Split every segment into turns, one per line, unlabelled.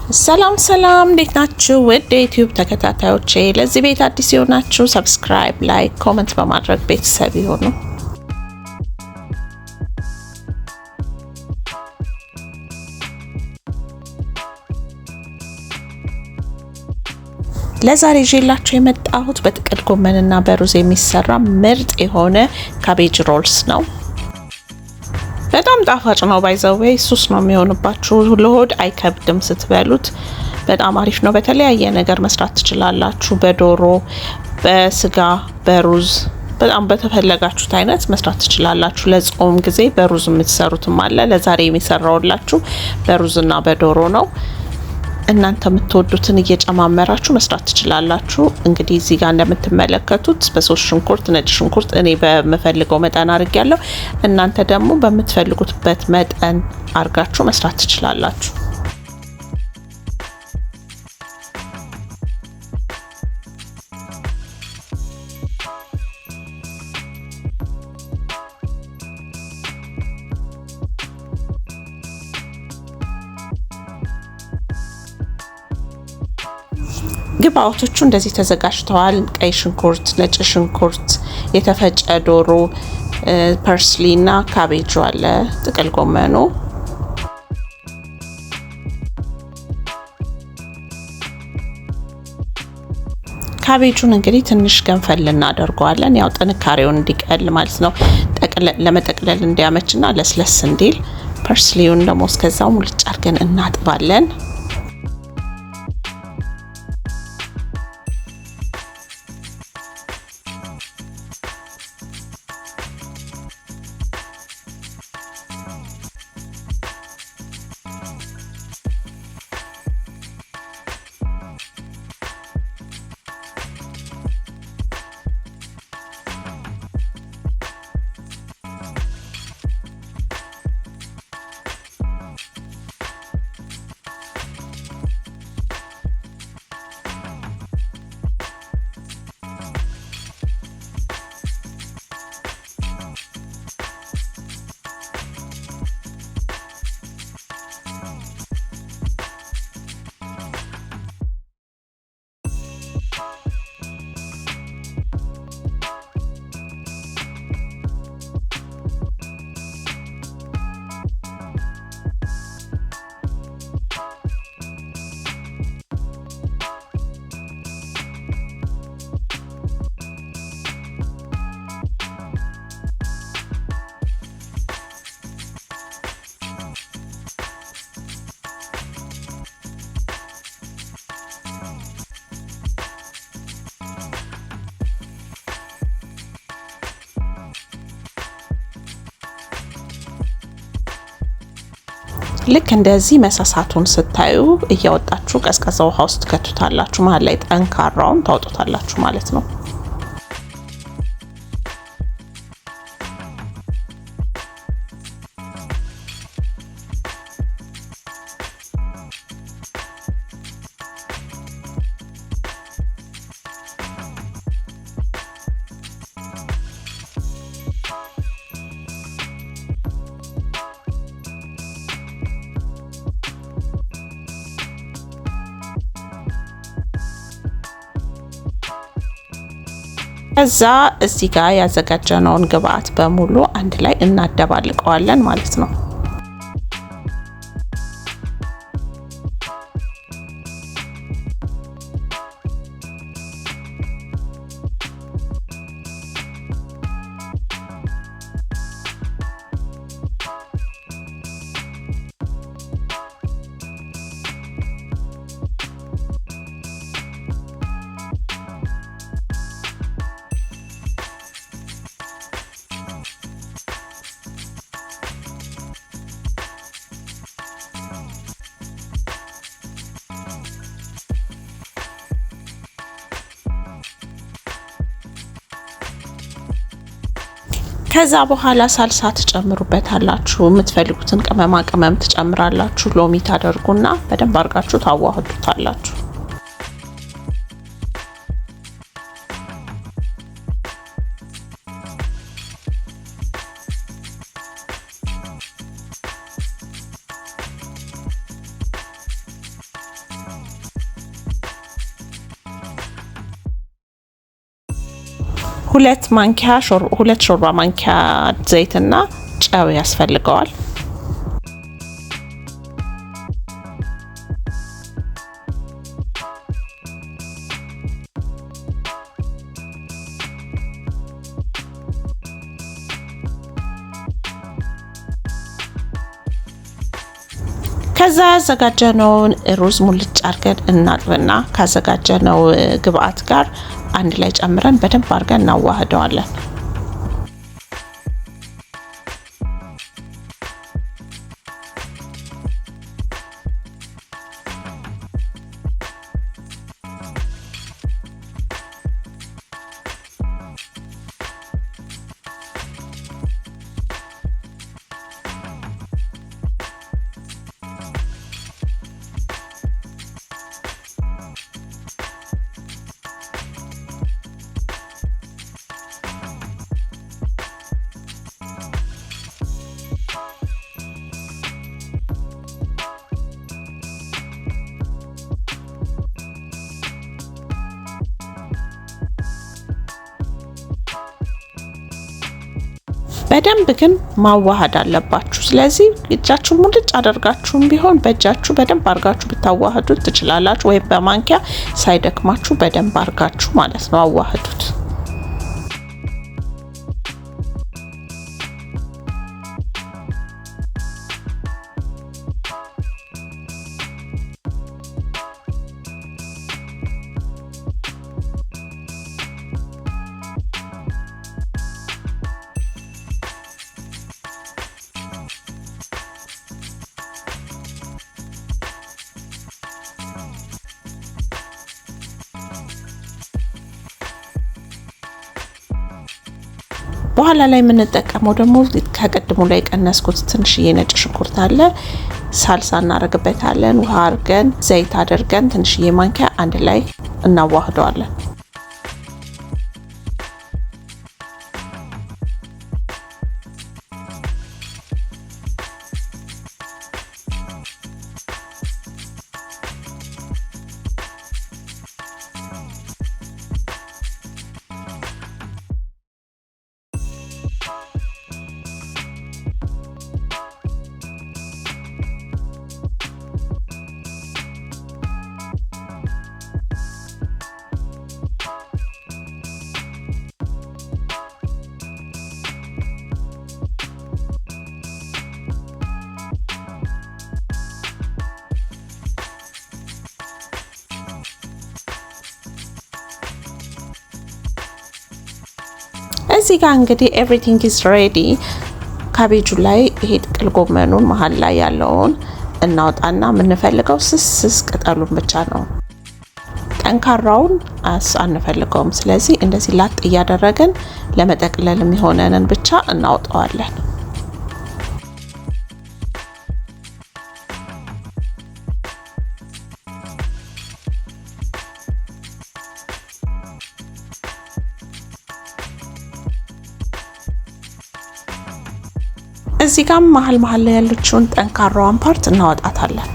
ሰላም ሰላም እንዴት ናችሁ? ውድ የዩቲዩብ ተከታታዮቼ ለዚህ ቤት አዲስ የሆናችሁ ሰብስክራይብ፣ ላይክ፣ ኮሜንት በማድረግ ቤተሰብ ይሁኑ። ለዛሬ ይዤላችሁ የመጣሁት በጥቅል ጎመንና በሩዝ የሚሰራ ምርጥ የሆነ ካቤጅ ሮልስ ነው። በጣም ጣፋጭ ነው። ባይዘዌይ ሱስ ነው የሚሆንባችሁ። ለሆድ አይከብድም ስትበሉት። በጣም አሪፍ ነው። በተለያየ ነገር መስራት ትችላላችሁ። በዶሮ፣ በስጋ፣ በሩዝ በጣም በተፈለጋችሁት አይነት መስራት ትችላላችሁ። ለጾም ጊዜ በሩዝ የምትሰሩትም አለ። ለዛሬ የሚሰራውላችሁ በሩዝና በዶሮ ነው። እናንተ የምትወዱትን እየጨማመራችሁ መስራት ትችላላችሁ። እንግዲህ እዚህ ጋር እንደምትመለከቱት በሶስት ሽንኩርት፣ ነጭ ሽንኩርት እኔ በመፈልገው መጠን አድርጌያለሁ። እናንተ ደግሞ በምትፈልጉበት መጠን አርጋችሁ መስራት ትችላላችሁ። ግብአቶቹ እንደዚህ ተዘጋጅተዋል። ቀይ ሽንኩርት፣ ነጭ ሽንኩርት፣ የተፈጨ ዶሮ፣ ፐርስሊ እና ካቤጁ አለ፣ ጥቅል ጎመኑ። ካቤጁን እንግዲህ ትንሽ ገንፈል እናደርገዋለን፣ ያው ጥንካሬውን እንዲቀል ማለት ነው፣ ለመጠቅለል እንዲያመችና ለስለስ እንዲል። ፐርስሊውን ደግሞ እስከዛው ሙልጭ አድርገን እናጥባለን። ልክ እንደዚህ መሳሳቱን ስታዩ እያወጣችሁ ቀዝቃዛ ውሃ ውስጥ ከቱታላችሁ። መሀል ላይ ጠንካራውን ታውጡታላችሁ ማለት ነው። ከዛ እዚህ ጋር ያዘጋጀነውን ግብአት በሙሉ አንድ ላይ እናደባልቀዋለን ማለት ነው። ከዛ በኋላ ሳልሳ ትጨምሩበታላችሁ። የምትፈልጉትን ቅመማ ቅመም ትጨምራላችሁ። ሎሚ ታደርጉና በደንብ አድርጋችሁ ታዋህዱታላችሁ። ሁለት ሾርባ ማንኪያ ዘይትና ጨው ያስፈልገዋል። ከዛ ያዘጋጀነውን ሩዝ ሙልጭ አድርገን እናጥብና ካዘጋጀነው ግብአት ጋር አንድ ላይ ጨምረን በደንብ አድርገን እናዋህደዋለን። በደንብ ግን ማዋሃድ አለባችሁ። ስለዚህ እጃችሁ ሙልጭ አድርጋችሁም ቢሆን በእጃችሁ በደንብ አርጋችሁ ብታዋሃዱት ትችላላችሁ፣ ወይ በማንኪያ ሳይደክማችሁ በደንብ አርጋችሁ ማለት ነው አዋሃዱት። በኋላ ላይ የምንጠቀመው ደግሞ ከቀድሞ ላይ ቀነስኩት ትንሽዬ ነጭ ሽንኩርት አለ። ሳልሳ እናደርግበታለን። ውሃ አድርገን ዘይት አድርገን ትንሽዬ ማንኪያ አንድ ላይ እናዋህደዋለን። እዚህ ጋር እንግዲህ ኤቭሪቲንግ ኢዝ ሬዲ። ካቤጁ ላይ ይሄ ጥቅል ጎመኑን መሃል ላይ ያለውን እናውጣና የምንፈልገው ስስ ቅጠሉን ብቻ ነው። ጠንካራውን አንፈልገውም። ስለዚህ እንደዚህ ላጥ እያደረግን ለመጠቅለል የሚሆነንን ብቻ እናውጣዋለን። እዚህ ጋር መሃል ላይ ያለችውን ጠንካራዋን ፓርት እናወጣታለን።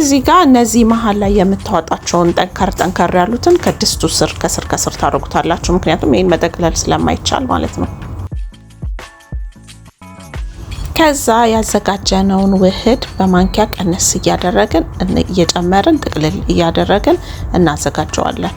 እዚህ ጋር እነዚህ መሀል ላይ የምታወጣቸውን ጠንከር ያሉትን ከድስቱ ስር ከስር ታደርጉታላችሁ። ምክንያቱም ይሄን መጠቅለል ስለማይቻል ማለት ነው። ከዛ ያዘጋጀነውን ውህድ በማንኪያ ቀነስ እያደረግን እየጨመርን ጥቅልል እያደረግን እናዘጋጀዋለን።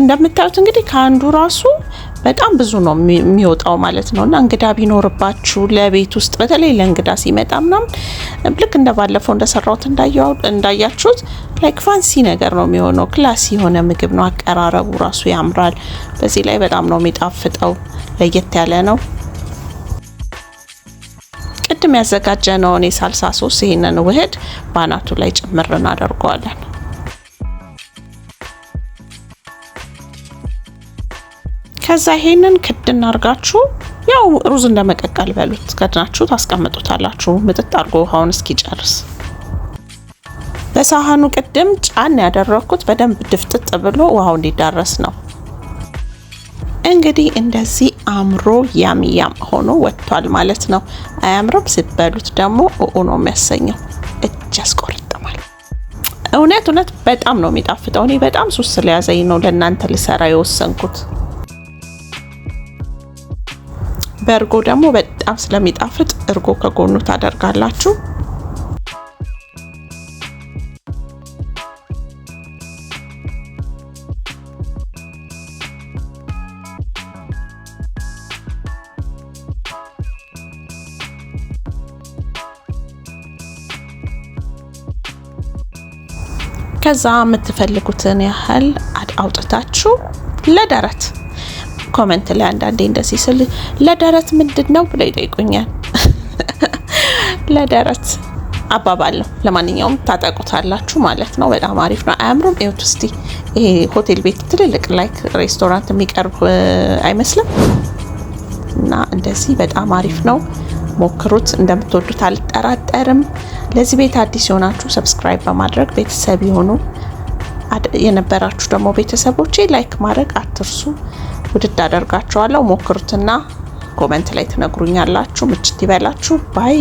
እንደምታዩት እንግዲህ ከአንዱ ራሱ በጣም ብዙ ነው የሚወጣው ማለት ነውና እንግዳ ቢኖርባችሁ ለቤት ውስጥ በተለይ ለእንግዳ ሲመጣ ምናምን ልክ እንደባለፈው እንደሰራሁት እንዳያችሁት ላይክ ፋንሲ ነገር ነው የሚሆነው። ክላስ የሆነ ምግብ ነው። አቀራረቡ ራሱ ያምራል። በዚህ ላይ በጣም ነው የሚጣፍጠው። ለየት ያለ ነው። ቅድም ያዘጋጀነውን የሳልሳ ሶስ ይሄንን ውህድ ባናቱ ላይ ጭምር እናደርገዋለን። ከዛ ይሄንን ክድና አርጋችሁ ያው ሩዝ እንደመቀቀል በሉት ከድናችሁ ታስቀምጡታላችሁ ምጥጥ አርጎ ውሃውን እስኪጨርስ። በሳህኑ ቅድም ጫን ያደረኩት በደንብ ድፍጥጥ ብሎ ውሃው እንዲዳረስ ነው። እንግዲህ እንደዚህ አምሮ ያም ሆኖ ወጥቷል ማለት ነው። አያምርም? ስትበሉት ደግሞ ነው የሚያሰኘው። እጅ ያስቆርጥማል። እውነት በጣም ነው የሚጣፍጠው። እኔ በጣም ሱስ ስለያዘኝ ነው ለእናንተ ልሰራ የወሰንኩት። በእርጎ ደግሞ በጣም ስለሚጣፍጥ እርጎ ከጎኑ ታደርጋላችሁ። ከዛ የምትፈልጉትን ያህል አውጥታችሁ ለደረት ኮሜንት ላይ አንዳንዴ እንደዚህ ስል ለደረት ምንድነው ብለው ይጠይቁኛል። ለደረት አባባል ነው። ለማንኛውም ታጠቁታላችሁ ማለት ነው። በጣም አሪፍ ነው። አያምሩም? እዩት እስቲ። ይሄ ሆቴል ቤት ትልልቅ ላይክ ሬስቶራንት የሚቀርብ አይመስልም? እና እንደዚህ በጣም አሪፍ ነው። ሞክሩት። እንደምትወዱት አልጠራጠርም። ለዚህ ቤት አዲስ የሆናችሁ ሰብስክራይብ በማድረግ ቤተሰብ ይሁኑ። የነበራችሁ ደግሞ ቤተሰቦቼ ላይክ ማድረግ አትርሱ። ውድድ አደርጋችኋለሁ። ሞክሩትና ኮሜንት ላይ ትነግሩኛላችሁ። ምችት ይበላችሁ። ባይ